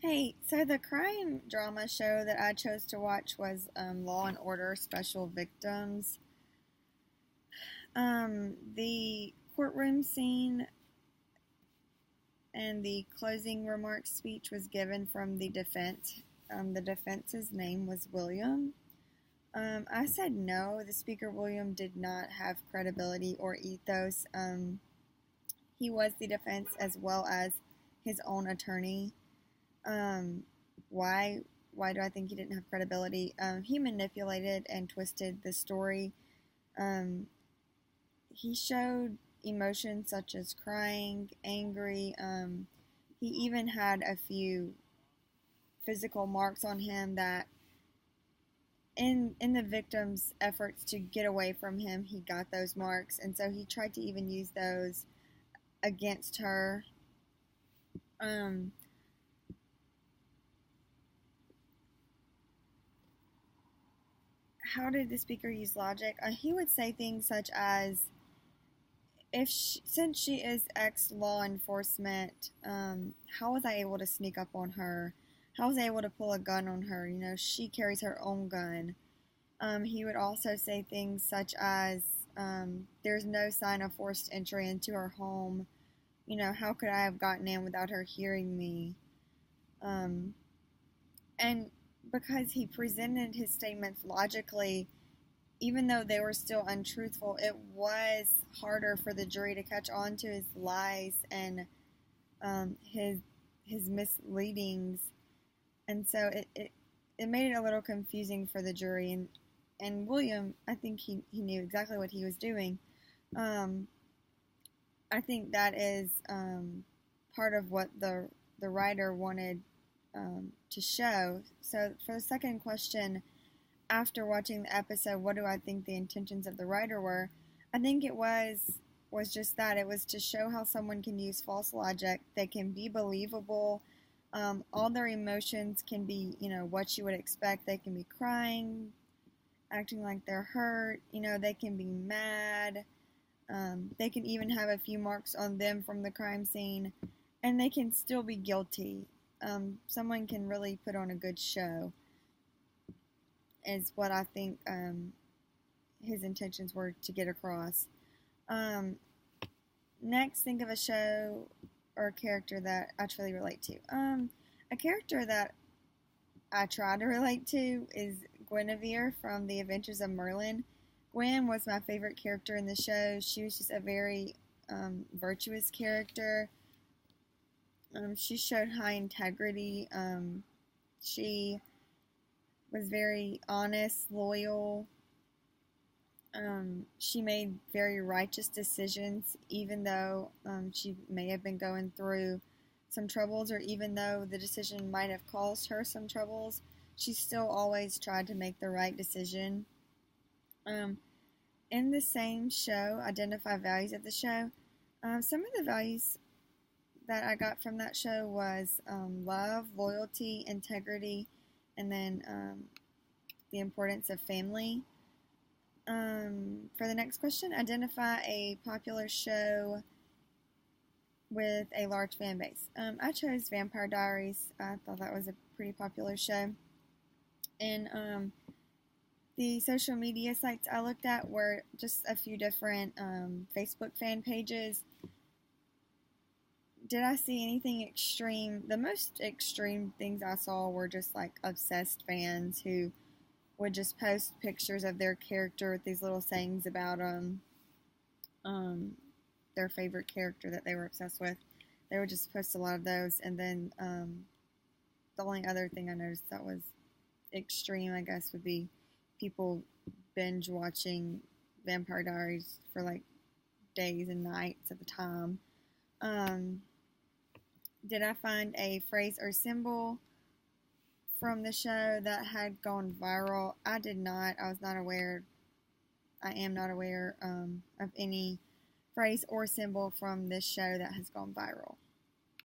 Hey, so the crime drama show that I chose to watch was Law and Order Special Victims. The courtroom scene and the closing remarks speech was given from the defense. The defense's name was William. I said no, the speaker William did not have credibility or ethos. He was the defense as well as his own attorney. Um, why? Why do I think he didn't have credibility? He manipulated and twisted the story. Um, he showed emotions such as crying, angry. He even had a few physical marks on him that, in the victim's efforts to get away from him, he got those marks, and so he tried to even use those against her. Um, how did the speaker use logic? He would say things such as, since she is ex law enforcement, how was I able to sneak up on her? How was I able to pull a gun on her? You know, she carries her own gun. He would also say things such as, there's no sign of forced entry into her home. You know, how could I have gotten in without her hearing me? Um, and because he presented his statements logically, even though they were still untruthful, it was harder for the jury to catch on to his lies and his misleadings, and so it made it a little confusing for the jury. And William, I think he knew exactly what he was doing. Um, I think that is part of what the writer wanted to show. So for the second question, after watching the episode, what do I think the intentions of the writer were? I think it was just that it was to show how someone can use false logic. They can be believable. All their emotions can be, you know, what you would expect. They can be crying, acting like they're hurt. You know, they can be mad. They can even have a few marks on them from the crime scene, and they can still be guilty. Someone can really put on a good show, is what I think his intentions were to get across. Um, Next, think of a show or a character that I truly relate to. A character that I try to relate to is Guinevere from The Adventures of Merlin. Gwen was my favorite character in the show. She was just a very virtuous character. She showed high integrity. She was very honest, loyal. She made very righteous decisions, even though she may have been going through some troubles, or even though the decision might have caused her some troubles. She still always tried to make the right decision. Um, in the same show, Identify Values of the Show, some of the values that I got from that show was love, loyalty, integrity, and then the importance of family. For the next question, identify a popular show with a large fan base. I chose Vampire Diaries. I thought that was a pretty popular show. And the social media sites I looked at were just a few different Facebook fan pages. Did I see anything extreme? The most extreme things I saw were just like obsessed fans who would just post pictures of their character with these little sayings about their favorite character that they were obsessed with. They would just post a lot of those, and then the only other thing I noticed that was extreme, I guess, would be people binge watching Vampire Diaries for like days and nights at the time. Did I find a phrase or symbol from the show that had gone viral? I did not. I was not aware. I am not aware of any phrase or symbol from this show that has gone viral.